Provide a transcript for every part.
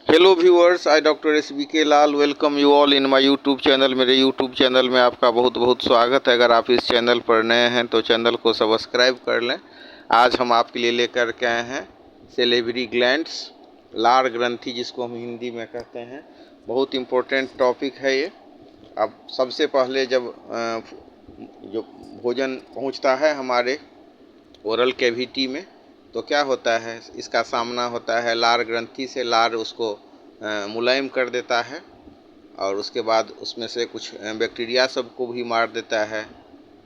Hello viewers, I doctor S B K Lal welcome you all in my YouTube channel. मेरे YouTube channel में आपका बहुत बहुत स्वागत है। अगर आप इस चैनल पर नए हैं तो चैनल को सब्सक्राइब कर लें। आज हम आपके लिए लेकर के आए हैं सेलेवरी ग्लैंड्स, लार ग्रंथि जिसको हम हिंदी में कहते हैं। बहुत इम्पोर्टेंट टॉपिक है ये। अब सबसे पहले जब जो भोजन पहुंचता है हमारे ओरल कैविटी में तो क्या होता है, इसका सामना होता है लार ग्रंथि से। लार उसको मुलायम कर देता है और उसके बाद उसमें से कुछ बैक्टीरिया सबको भी मार देता है।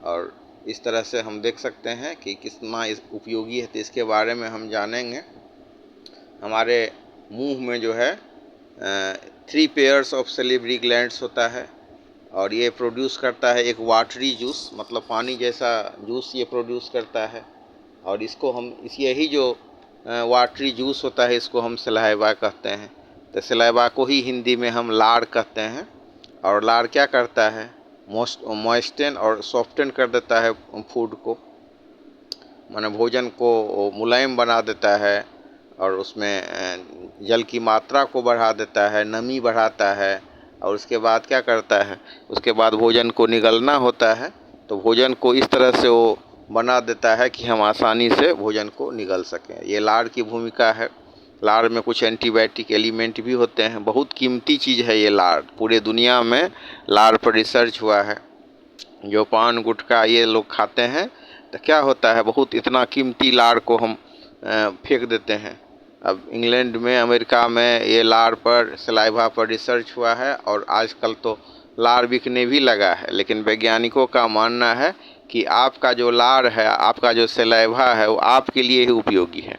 और इस तरह से हम देख सकते हैं कि कितना उपयोगी है। तो इसके बारे में हम जानेंगे। हमारे मुंह में जो है 3 पेयर्स ऑफ सेलिवरी ग्लैंड्स होता है और ये प्रोड्यूस करता है एक वाटरी जूस, मतलब पानी जैसा जूस ये प्रोड्यूस करता है। और इसको हम यही जो वाटरी जूस होता है इसको हम सलाइवा कहते हैं। तो सलाइवा को ही हिंदी में हम लार कहते हैं। और लार क्या करता है, मॉइस्टन और सॉफ्टन कर देता है फूड को, माने भोजन को मुलायम बना देता है और उसमें जल की मात्रा को बढ़ा देता है, नमी बढ़ाता है। और उसके बाद क्या करता है, उसके बाद भोजन को निगलना होता है तो भोजन को इस तरह से वो बना देता है कि हम आसानी से भोजन को निगल सकें। ये लार की भूमिका है। लार में कुछ एंटीबायोटिक एलिमेंट भी होते हैं। बहुत कीमती चीज़ है ये लार। पूरे दुनिया में लार पर रिसर्च हुआ है। जो पान गुटखा ये लोग खाते हैं तो क्या होता है, बहुत इतना कीमती लार को हम फेंक देते हैं। अब इंग्लैंड में, अमेरिका में ये लार पर, सलाइवा पर रिसर्च हुआ है और आजकल तो लार बिकने भी लगा है। लेकिन वैज्ञानिकों का मानना है कि आपका जो लार है, आपका जो सलाइवा है, वो आपके लिए ही उपयोगी है।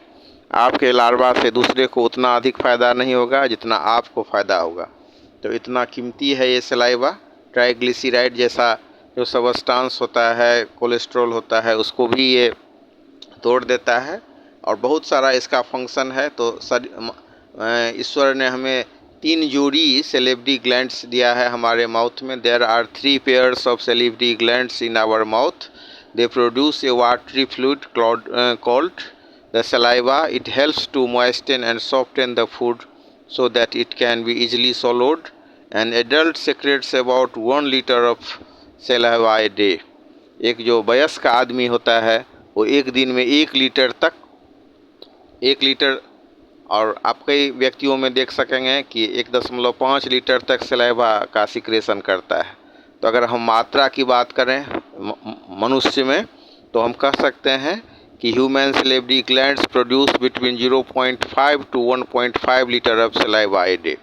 आपके लार्वा से दूसरे को उतना अधिक फ़ायदा नहीं होगा जितना आपको फ़ायदा होगा। तो इतना कीमती है ये सलाइवा। ट्राइग्लिसराइड जैसा जो सबस्टांस होता है, कोलेस्ट्रॉल होता है, उसको भी ये तोड़ देता है और बहुत सारा इसका फंक्शन है। तो ईश्वर ने हमें 3 जोड़ी सेलेवरी ग्लैंड्स दिया है हमारे माउथ में। There are 3 pairs of salivary glands in our mouth. They produce a watery fluid called the saliva. It helps to moisten and soften the food so that it can be easily swallowed. An adult secretes about 1 liter of saliva a day. एक जो वयस्क आदमी होता है वो एक दिन में 1 लीटर, और आप कई व्यक्तियों में देख सकेंगे कि 1.5 लीटर तक सलाइवा का सिक्रेशन करता है। तो अगर हम मात्रा की बात करें मनुष्य में तो हम कह सकते हैं कि human salivary glands produce between 0.5 to 1.5 litre of saliva a day.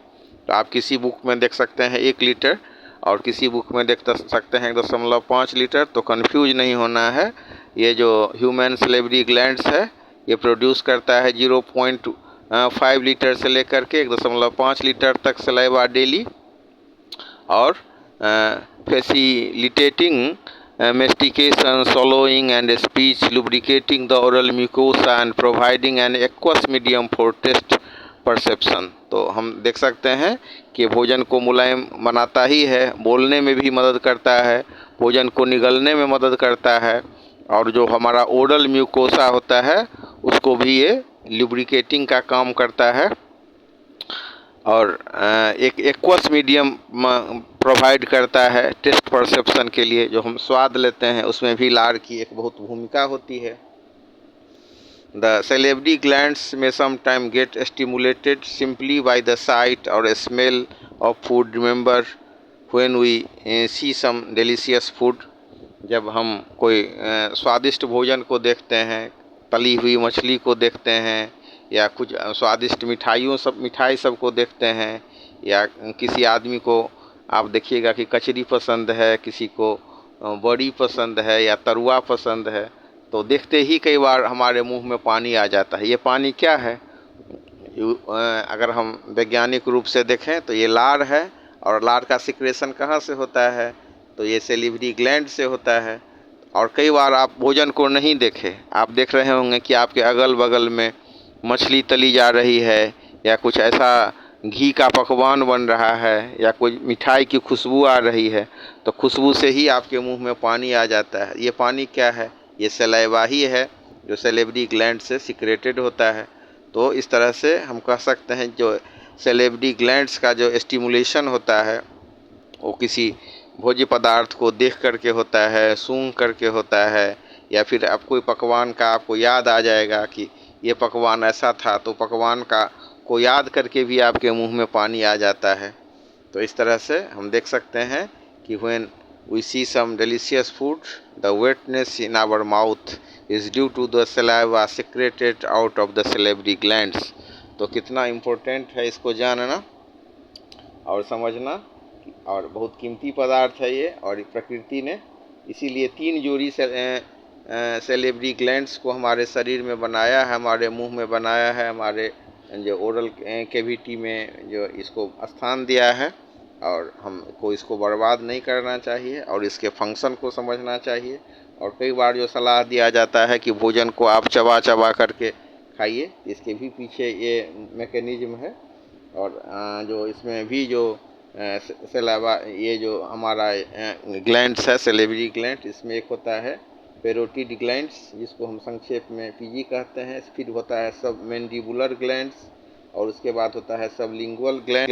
तो आप किसी बुक में देख सकते हैं 1 लीटर और किसी बुक में देख सकते हैं 1.5 लीटर। तो कंफ्यूज नहीं होना है। ये जो ह्यूमन सेलेवरी ग्लैंड्स है ये प्रोड्यूस करता है 0.5 लीटर से लेकर के 1.5 लीटर तक सलाइवा डेली, और facilitating mastication, swallowing and speech, lubricating the oral mucosa and providing an aqueous medium for taste perception। तो हम देख सकते हैं कि भोजन को मुलायम बनाता ही है, बोलने में भी मदद करता है, भोजन को निगलने में मदद करता है, और जो हमारा ओरल म्यूकोसा होता है उसको भी ये लुब्रिकेटिंग का काम करता है। और एक एक्वस मीडियम प्रोवाइड करता है टेस्ट परसेप्शन के लिए। जो हम स्वाद लेते हैं उसमें भी लार की एक बहुत भूमिका होती है। द सेलेवरी ग्लैंड्स में sometime get stimulated simply by the sight और smell of food. Remember when we see some delicious food, जब हम कोई स्वादिष्ट भोजन को देखते हैं, तली हुई मछली को देखते हैं, या कुछ स्वादिष्ट मिठाई सबको देखते हैं, या किसी आदमी को आप देखिएगा कि कचरी पसंद है, किसी को बड़ी पसंद है या तरुआ पसंद है, तो देखते ही कई बार हमारे मुंह में पानी आ जाता है। ये पानी क्या है? अगर हम वैज्ञानिक रूप से देखें तो ये लार है। और लार का सिक्रेशन कहाँ से होता है? तो ये सेलिवरी ग्लैंड से होता है। और कई बार आप भोजन को नहीं देखे, आप देख रहे होंगे कि आपके अगल बगल में मछली तली जा रही है, या कुछ ऐसा घी का पकवान बन रहा है, या कोई मिठाई की खुशबू आ रही है, तो खुशबू से ही आपके मुंह में पानी आ जाता है। ये पानी क्या है? ये सलाइवा ही है जो सेलेवरी ग्लैंड से सिक्रेटेड होता है। तो इस तरह से हम कह सकते हैं जो सेलेब्री ग्लैंड्स का जो स्टिमुलेशन होता है वो किसी भोज्य पदार्थ को देख करके होता है, सूंघ करके होता है, या फिर आप कोई पकवान का आपको याद आ जाएगा कि ये पकवान ऐसा था, तो पकवान का को याद करके भी आपके मुंह में पानी आ जाता है। तो इस तरह से हम देख सकते हैं कि when we see some delicious food, the wetness in our mouth is due to the saliva secreted out of the salivary glands। तो कितना इम्पोर्टेंट है इसको जानना और समझना, और बहुत कीमती पदार्थ है ये, और प्रकृति ने इसीलिए 3 जोड़ी सेलेब्री ग्लैंड्स को हमारे शरीर में बनाया है, हमारे मुंह में बनाया है, हमारे जो ओरल कैविटी में जो इसको स्थान दिया है, और हमको इसको बर्बाद नहीं करना चाहिए और इसके फंक्शन को समझना चाहिए। और कई बार जो सलाह दिया जाता है कि भोजन को आप चबा चबा करके खाइए, इसके भी पीछे ये मैकेनिज्म है। और जो इसमें भी जो सलावा ये जो हमारा ग्लैंड्स है, सेलेब्री ग्लैंड, इसमें एक होता है पैरोटिड ग्लैंड्स, जिसको हम संक्षेप में पीजी कहते हैं। फिर होता है सब मैंडिबुलर ग्लैंड्स, और उसके बाद होता है सबलिंगुअल ग्लैंड।